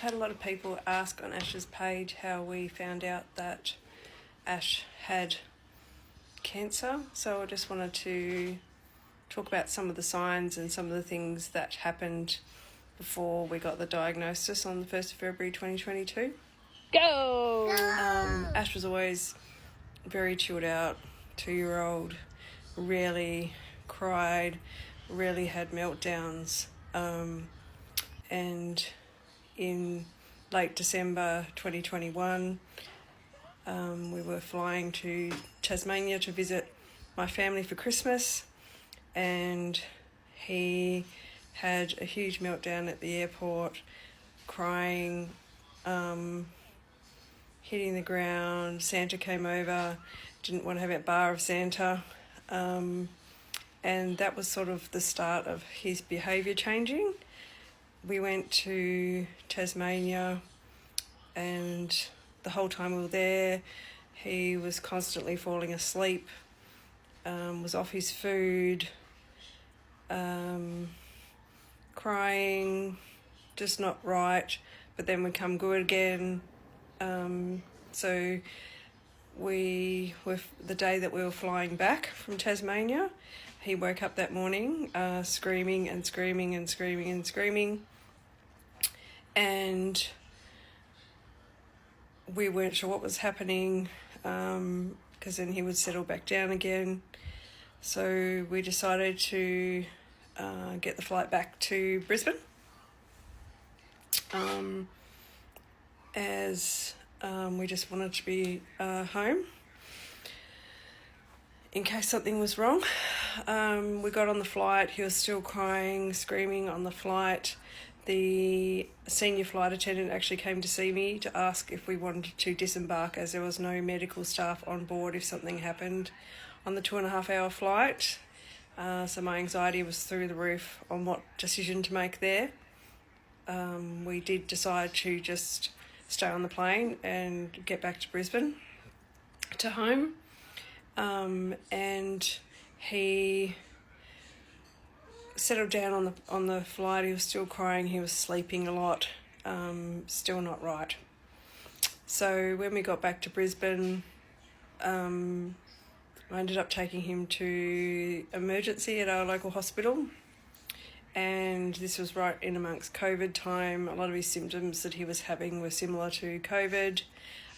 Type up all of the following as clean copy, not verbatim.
had a lot of people ask on Ash's page how we found out that Ash had cancer. So I just wanted to talk about some of the signs and some of the things that happened before we got the diagnosis on the 1st of February 2022. Go! Ash was always very chilled out, 2-year-old, rarely cried, rarely had meltdowns. And in late December 2021, we were flying to Tasmania to visit my family for Christmas, and he had a huge meltdown at the airport, crying, hitting the ground. Santa came over, didn't want to have a bar of Santa, and that was sort of the start of his behaviour changing. We went to Tasmania, and the whole time we were there, he was constantly falling asleep, was off his food, crying, just not right, but then would come good again. So the day that we were flying back from Tasmania, he woke up that morning screaming and screaming and screaming and screaming, and we weren't sure what was happening, because then he would settle back down again. So we decided to get the flight back to Brisbane, as we just wanted to be home in case something was wrong. We got on the flight. He was still crying, screaming on the flight. The senior flight attendant actually came to see me to ask if we wanted to disembark, as there was no medical staff on board if something happened on the 2.5-hour flight. So my anxiety was through the roof on what decision to make there. We did decide to just stay on the plane and get back to Brisbane, to home. And he settled down on the flight. He was still crying. He was sleeping a lot. Still not right. So when we got back to Brisbane, I ended up taking him to emergency at our local hospital. And this was right in amongst COVID time. A lot of his symptoms that he was having were similar to COVID.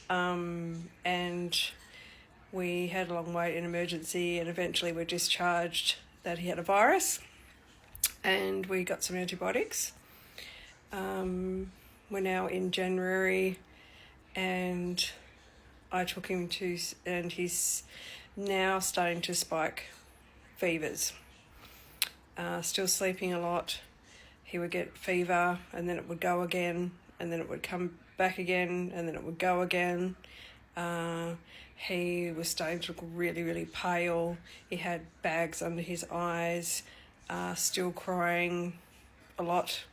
And we had a long wait in emergency, and eventually were discharged that he had a virus, and we got some antibiotics. We're now in January, and I took him to, and he's now starting to spike fevers. Still sleeping a lot. He would get fever, and then it would go again, and then it would come back again, and then it would go again. He was starting to look really, really pale. He had bags under his eyes, still crying a lot.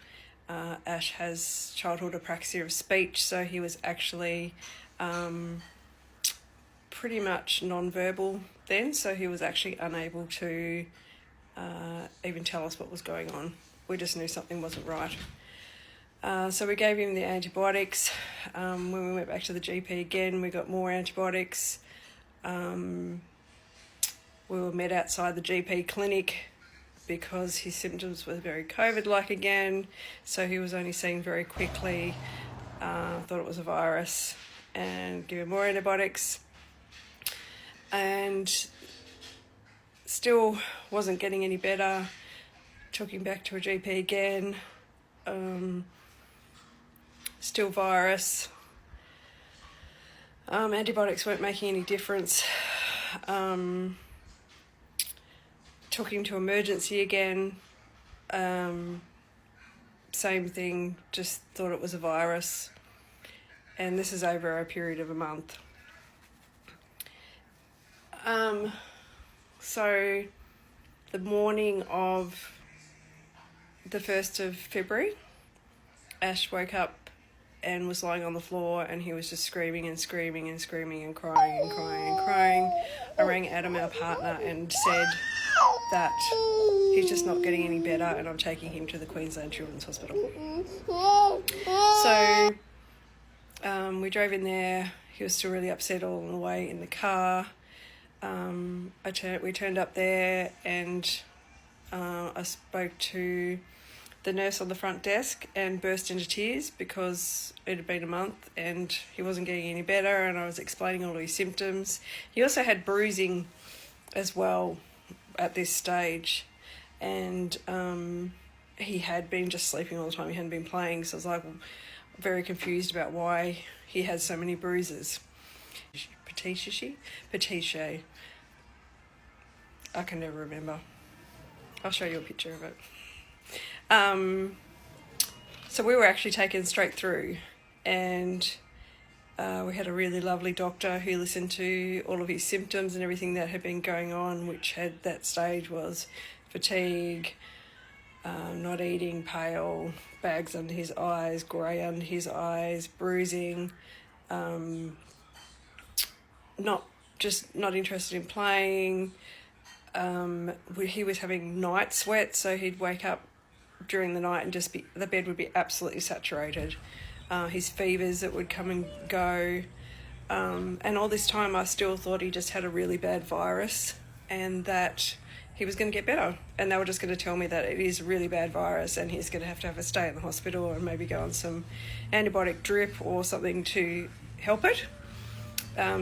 Ash has childhood apraxia of speech, so he was actually pretty much non-verbal then, so he was actually unable to even tell us what was going on. We just knew something wasn't right. So we gave him the antibiotics. When we went back to the GP again, we got more antibiotics. We were met outside the GP clinic because his symptoms were very COVID-like again, so he was only seen very quickly. Thought it was a virus, and give him more antibiotics. And still wasn't getting any better. Took him back to a GP again. Still virus. Antibiotics weren't making any difference. Took him to emergency again. Same thing, just thought it was a virus. And this is over a period of a month. So the morning of the 1st of February, Ash woke up and was lying on the floor, and he was just screaming and screaming and screaming and crying and crying and crying. I rang Adam, our partner, and said that he's just not getting any better, and I'm taking him to the Queensland Children's Hospital. So we drove in there. He was still really upset all the way in the car. We turned up there, and I spoke to the nurse on the front desk and burst into tears because it had been a month and he wasn't getting any better, and I was explaining all of his symptoms. He also had bruising as well at this stage, and he had been just sleeping all the time. He hadn't been playing, so I was like very confused about why he had so many bruises. Petite. I can never remember. I'll show you a picture of it. So we were actually taken straight through, and we had a really lovely doctor who listened to all of his symptoms and everything that had been going on, which at that stage was fatigue, not eating, pale, bags under his eyes, grey under his eyes, bruising, not interested in playing. He was having night sweats, so he'd wake up during the night and the bed would be absolutely saturated. His fevers that would come and go, and all this time I still thought he just had a really bad virus and that he was going to get better, and they were just going to tell me that it is a really bad virus and he's going to have a stay in the hospital and maybe go on some antibiotic drip or something to help it.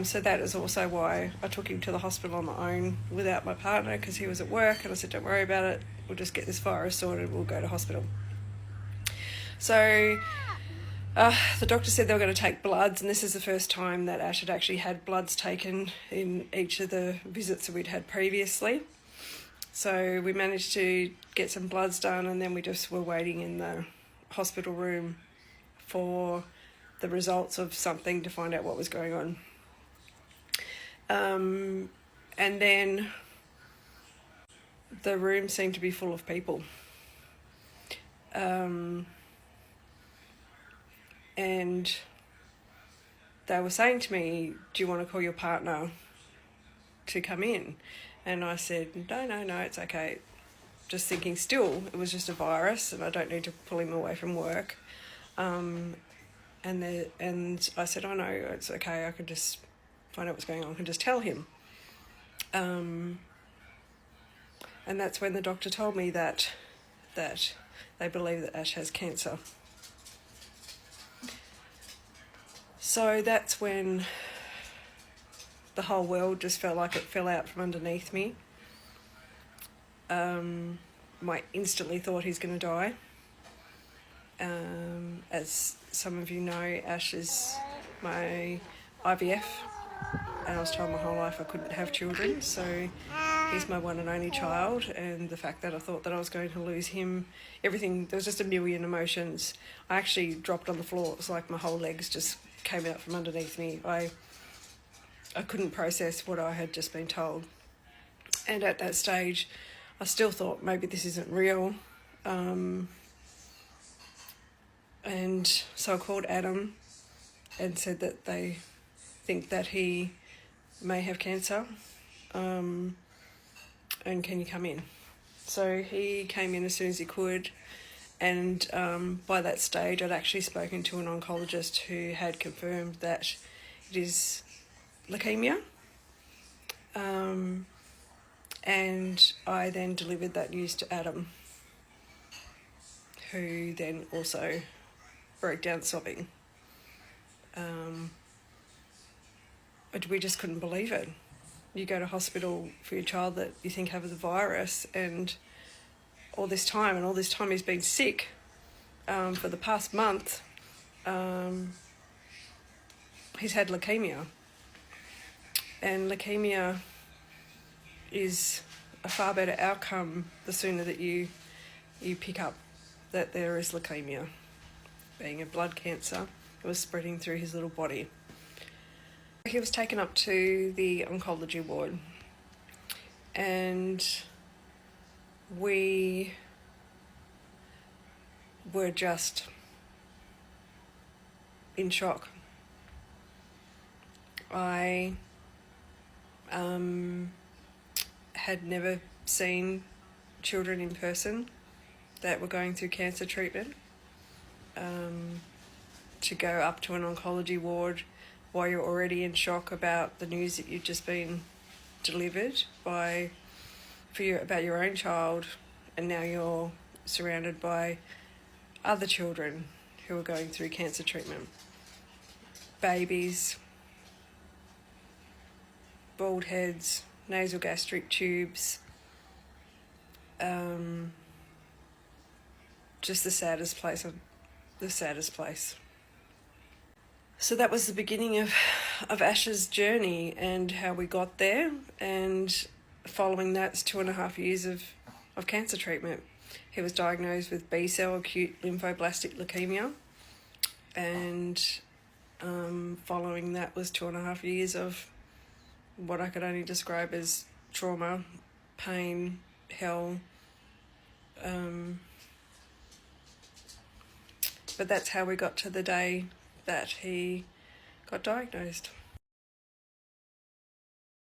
So that is also why I took him to the hospital on my own without my partner, because he was at work, and I said, don't worry about it, we'll just get this virus sorted, we'll go to hospital. So the doctor said they were going to take bloods, and this is the first time that Ash had actually had bloods taken in each of the visits that we'd had previously. So we managed to get some bloods done, and then we just were waiting in the hospital room for the results of something to find out what was going on. And then the room seemed to be full of people. And they were saying to me, do you want to call your partner to come in? And I said, no, it's okay. Just thinking still, it was just a virus and I don't need to pull him away from work. And I said, oh no, it's okay, I can just find out what's going on, I can just tell him. And that's when the doctor told me that they believe that Ash has cancer. So that's when the whole world just felt like it fell out from underneath me. I instantly thought he's going to die. As some of you know, Ash is my IVF, and I was told my whole life I couldn't have children, so he's my one and only child, and the fact that I thought that I was going to lose him, everything, there was just a million emotions. I actually dropped on the floor. It was like my whole legs just came out from underneath me. I couldn't process what I had just been told, and at that stage I still thought maybe this isn't real. And so I called Adam and said that they think that he may have cancer, and can you come in? So he came in as soon as he could, and by that stage I'd actually spoken to an oncologist who had confirmed that it is leukemia, and I then delivered that news to Adam, who then also broke down sobbing. We just couldn't believe it. You go to hospital for your child that you think has the virus, and all this time he's been sick for the past month. He's had leukemia, and leukemia is a far better outcome the sooner that you pick up that there is leukemia. Being a blood cancer, it was spreading through his little body. He was taken up to the oncology ward, and we were just in shock. I had never seen children in person that were going through cancer treatment. to go up to an oncology ward while you're already in shock about the news that you've just been delivered about your own child, and now you're surrounded by other children who are going through cancer treatment. Babies, bald heads, nasal gastric tubes, just the saddest place. So that was the beginning of Ash's journey and how we got there, and following that's 2.5 years of cancer treatment. He was diagnosed with B-cell acute lymphoblastic leukemia, and following that was 2.5 years of what I could only describe as trauma, pain, hell. But that's how we got to the day that he got diagnosed.